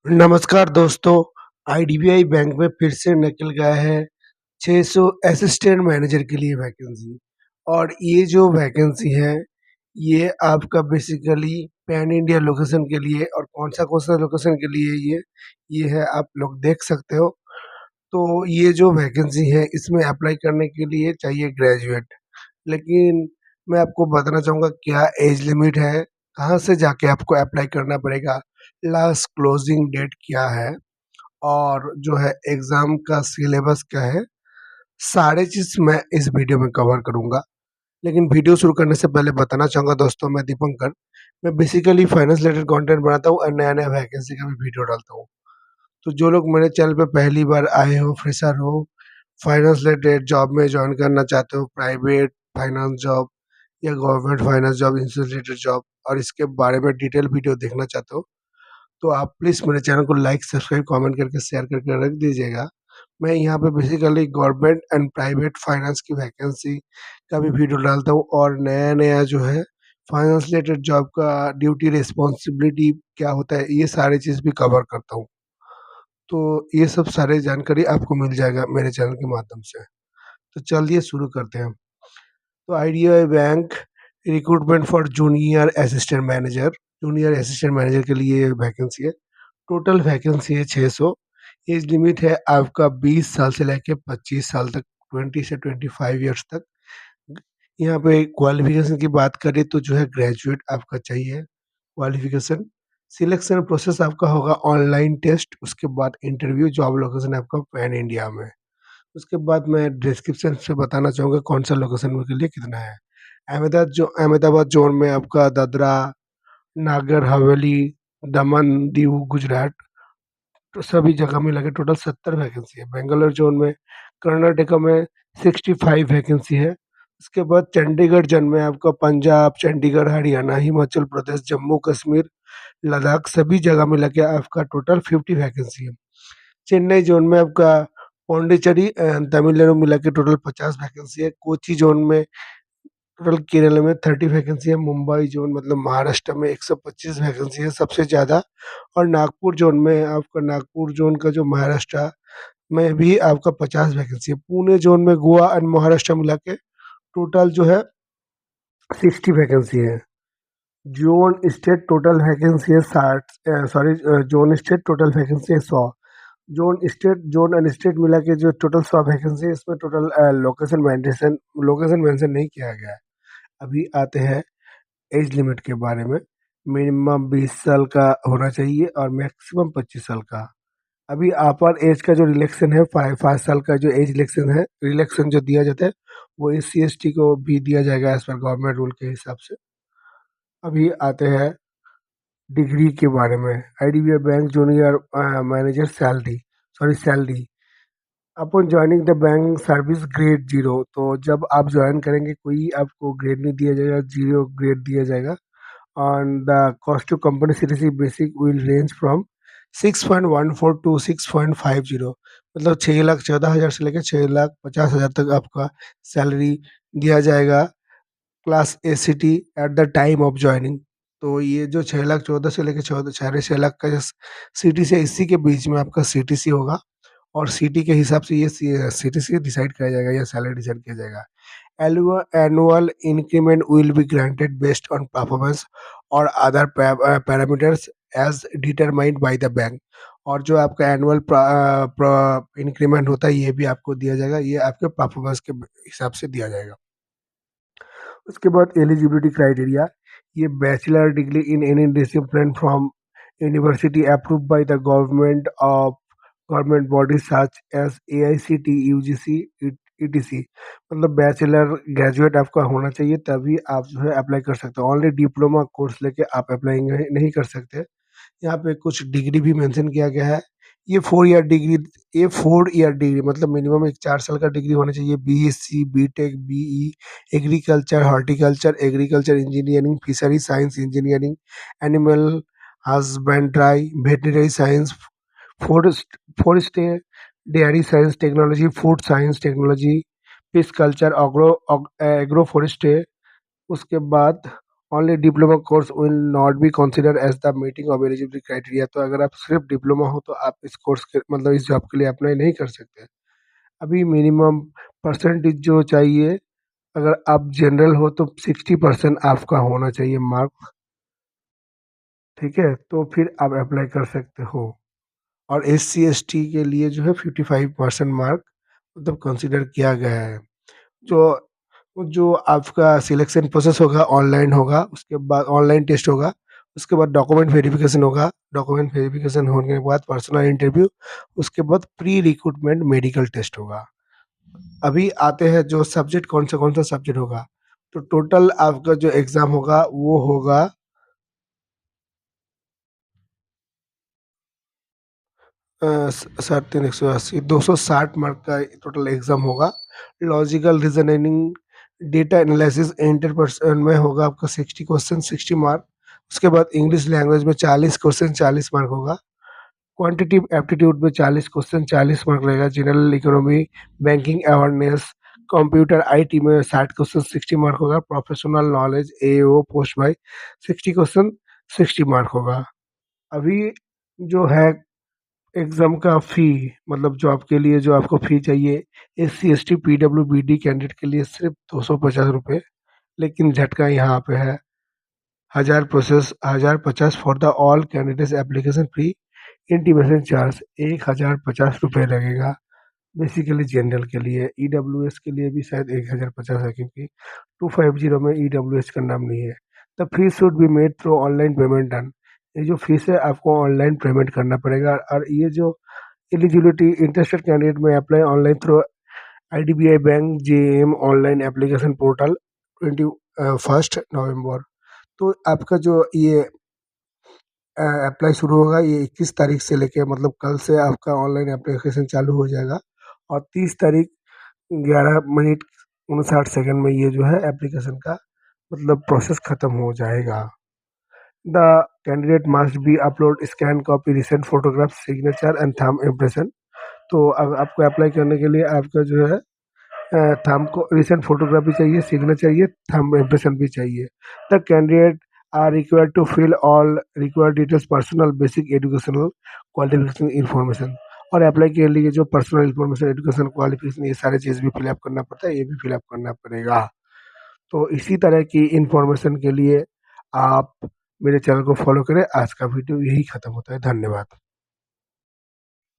नमस्कार दोस्तों, IDBI bank में फिर से निकल गया है 600 असिस्टेंट मैनेजर के लिए वैकेंसी। और ये जो वैकेंसी है, ये आपका बेसिकली पैन इंडिया लोकेशन के लिए और कौन सा लोकेशन के लिए ये है, आप लोग देख सकते हो। तो ये जो वैकेंसी है, इसमें अप्लाई करने के लिए चाहिए ग्रेजुएट। लेकिन मैं आपको बताना चाहूँगा क्या एज लिमिट है, कहाँ से जाके आपको अप्लाई करना पड़ेगा, लास्ट क्लोजिंग डेट क्या है और जो है एग्ज़ाम का सिलेबस क्या है, सारे चीज़ मैं इस वीडियो में कवर करूँगा। लेकिन वीडियो शुरू करने से पहले बताना चाहूँगा दोस्तों, मैं दीपंकर, मैं बेसिकली फाइनेंस रिलेटेड कंटेंट बनाता हूँ और नया-नया वैकेंसी का भी वीडियो डालता हूँ। तो जो लोग मेरे चैनल पे पहली बार आए हो, फ्रेशर हो, फाइनेंस रिलेटेड जॉब में जॉइन करना चाहते हो, प्राइवेट फाइनेंस जॉब या government finance job, insurance related job और इसके बारे में डिटेल वीडियो देखना चाहते हो, तो आप प्लीज़ मेरे चैनल को लाइक, सब्सक्राइब, कमेंट करके शेयर करके रख दीजिएगा। मैं यहाँ पे basically government and private finance की वैकेंसी का भी वीडियो डालता हूँ और नया-नया जो है फाइनेंस रिलेटेड जॉब का ड्यूटी, रिस्पॉन्सिबिलिटी क्या होता है, ये सारी चीज़ भी कवर करता हूँ। तो ये सब सारी जानकारी आपको मिल जाएगा मेरे चैनल के माध्यम से। तो चलिए शुरू करते हैं। तो IDBI bank recruitment for junior assistant manager के लिए वैकेंसी है। टोटल वैकेंसी है 600। एज लिमिट है आपका 20 साल से लेके 25 साल तक, 20 से 25 ईयर्स तक। यहाँ पे क्वालिफ़िकेशन की बात करें तो जो है ग्रेजुएट आपका चाहिए क्वालिफ़िकेशन। सिलेक्शन प्रोसेस आपका होगा ऑनलाइन टेस्ट, उसके बाद इंटरव्यू, जॉब लोकेशन आपका पैन इंडिया में। उसके बाद मैं डिस्क्रिप्शन से बताना चाहूँगा कौन-सा लोकेशन में के लिए कितना है। अहमदाबाद ज़ोन में आपका दादरा, नागर हवेली, दमन, दीव, गुजरात, तो सभी जगह मिला के टोटल 70 वैकेंसी है। बेंगलोर ज़ोन में, कर्नाटका में 65 वैकेंसी है। उसके बाद चंडीगढ़ ज़ोन में आपका पंजाब, चंडीगढ़, हरियाणा, हिमाचल प्रदेश, जम्मू कश्मीर, लद्दाख सभी जगह मिला के आपका टोटल 50 वैकेंसी है। चेन्नई ज़ोन में आपका पौंडीचेरी तमिलनाडु मिला के टोटल 50 वैकेंसी है। कोची ज़ोन में टोटल केरल में 30 वैकेंसी है। मुंबई ज़ोन मतलब महाराष्ट्र में 125 वैकेंसी है सबसे ज़्यादा। और नागपुर ज़ोन में आपका, नागपुर ज़ोन का जो महाराष्ट्र में भी आपका 50 वैकेंसी है। पुणे ज़ोन में गोवा एंड महाराष्ट्र मिला के टोटल जो है 60 वैकेंसी है। ज़ोन स्टेट टोटल वैकेंसी है 60, ज़ोन स्टेट टोटल वैकेंसी है 100। ज़ोन एंड स्टेट मिला के जो टोटल 100 वैकेंसी है, इसमें टोटल लोकेशन मेंशन नहीं किया गया है। अभी आते हैं एज लिमिट के बारे में। मिनिमम 20 साल का होना चाहिए और मैक्सिमम 25 साल का। अभी अपर एज का जो रिलैक्सेशन है, 5 साल का जो एज रिलैक्सेशन जो दिया जाता है, वो SC/ST को भी दिया जाएगा एज़ पर गवर्नमेंट रूल के हिसाब से। अभी आते हैं डिग्री के बारे में। IDBI bank junior manager salary upon joining the bank service grade 0। तो जब आप जॉइन करेंगे, कोई आपको ग्रेड नहीं दिया जाएगा, 0 ग्रेड दिया जाएगा। On the cost to company CTC basic will range from 6.14 to 6.50, मतलब 6,14,000 से लेकर 6,50,000 तक आपका सैलरी दिया जाएगा class ACT at the time of joining. तो ये जो 6,14,000 से लेकर 6,500,000 का CT से इसी के बीच में आपका CTC होगा और CT के हिसाब से ये CTC डिसाइड किया जाएगा या सैलरी डिसाइड किया जाएगा। Annual increment will be granted based on performance और other parameters as determined by the bank. और जो आपका एनुअल इंक्रीमेंट होता है, ये भी आपको दिया जाएगा, ये आपके परफॉर्मेंस के हिसाब से दिया जाएगा। उसके बाद एलिजिबिलिटी क्राइटेरिया, ये bachelor degree in any discipline from university approve by the government body such as AICT, UGC, ETC, मतलब बैचलर ग्रेजुएट आपका होना चाहिए, तभी आप जो है अप्लाई कर सकते हो। ओनली डिप्लोमा कोर्स लेके आप अप्लाई नहीं कर सकते। यहाँ पे कुछ डिग्री भी मेंशन किया गया है। ये 4 ईयर डिग्री मतलब मिनिमम एक 4 साल का डिग्री होना चाहिए। BSc, BTech, BE, agriculture, horticulture, agriculture engineering, fishery science engineering, animal husbandry, veterinary science, forestry, dairy science technology, food science technology, fish culture, agro forestry. उसके बाद only diploma course will not be consider as the meeting of eligibility criteria. तो अगर आप सिर्फ diploma हो तो आप इस कोर्स के मतलब इस जॉब के लिए अप्लाई नहीं कर सकते। अभी मिनिमम परसेंटेज जो चाहिए, अगर आप जनरल हो तो 60% आपका होना चाहिए मार्क, ठीक है, तो फिर आप अप्लाई कर सकते हो। और एस सी एस टी के लिए जो है 55% मार्क मतलब कंसिडर किया गया है। जो जो आपका सिलेक्शन प्रोसेस होगा ऑनलाइन होगा, उसके बाद ऑनलाइन टेस्ट होगा, उसके बाद डॉक्यूमेंट वेरिफिकेशन होगा, डॉक्यूमेंट वेरिफिकेशन होने के बाद पर्सनल इंटरव्यू, उसके बाद प्री रिक्रूटमेंट मेडिकल टेस्ट होगा। अभी आते हैं जो सब्जेक्ट कौन सा सब्जेक्ट होगा। तो टोटल आपका जो एग्ज़ाम होगा वो होगा 3 180 260 मार्क का टोटल एग्ज़ाम होगा। लॉजिकल रीजनिंग, डेटा एनालिसिस इंटरपर्सन में होगा आपका 60 क्वेश्चन 60 मार्क। उसके बाद इंग्लिश लैंग्वेज में 40 क्वेश्चन 40 मार्क होगा। क्वांटिटिव एप्टीट्यूड में 40 क्वेश्चन 40 मार्क रहेगा। General economy, banking awareness, computer IT में 60 क्वेश्चन 60 मार्क होगा। प्रोफेशनल नॉलेज एओ पोस्ट बाय 60 क्वेश्चन 60 मार्क होगा। अभी जो है एग्ज़ाम का फ़ी, मतलब जॉब के लिए जो आपको फ़ी चाहिए, एससी एसटी पीडब्ल्यूबीडी कैंडिडेट के लिए सिर्फ 250 रुपये। लेकिन झटका यहाँ पे है, 1050 for the all candidates application fee, intimation charge 1050 रुपये लगेगा। बेसिकली जनरल के लिए, ईडब्ल्यूएस के लिए भी शायद 1050 है, क्योंकि 250 में ईडब्ल्यूएस का नाम नहीं है। The fees should be made through online payment done. ये जो फीस है आपको ऑनलाइन पेमेंट करना पड़ेगा। और ये जो एलिजिबिलिटी, इंटरेस्टेड कैंडिडेट में apply online through IDBI bank JM online application portal 21 नवंबर। तो आपका जो ये अप्लाई शुरू होगा ये 21 तारीख से लेके, मतलब कल से आपका ऑनलाइन एप्लीकेशन चालू हो जाएगा। और 30 तारीख 11 मिनट 59 सेकंड में ये जो है एप्लीकेशन का मतलब प्रोसेस खत्म हो जाएगा। The candidate must be upload scan copy recent photograph signature and thumb impression. तो अब आपको अप्लाई करने के लिए आपका जो है थंब को रिसेंट फोटोग्राफ भी चाहिए, सिग्नेचर चाहिए, थंब इम्प्रेशन भी चाहिए। The candidate are required to fill all required details personal basic educational qualification information. और अप्लाई के लिए जो पर्सनल इन्फॉर्मेशन, एजुकेशन क्वालिफिकेशन, ये सारे चीज़ भी फिलअप करना पड़ता है, ये भी फिलअप करना पड़ेगा। तो इसी तरह की इन्फॉर्मेशन के लिए आप मेरे चैनल को फॉलो करें। आज का वीडियो यही खत्म होता है। धन्यवाद।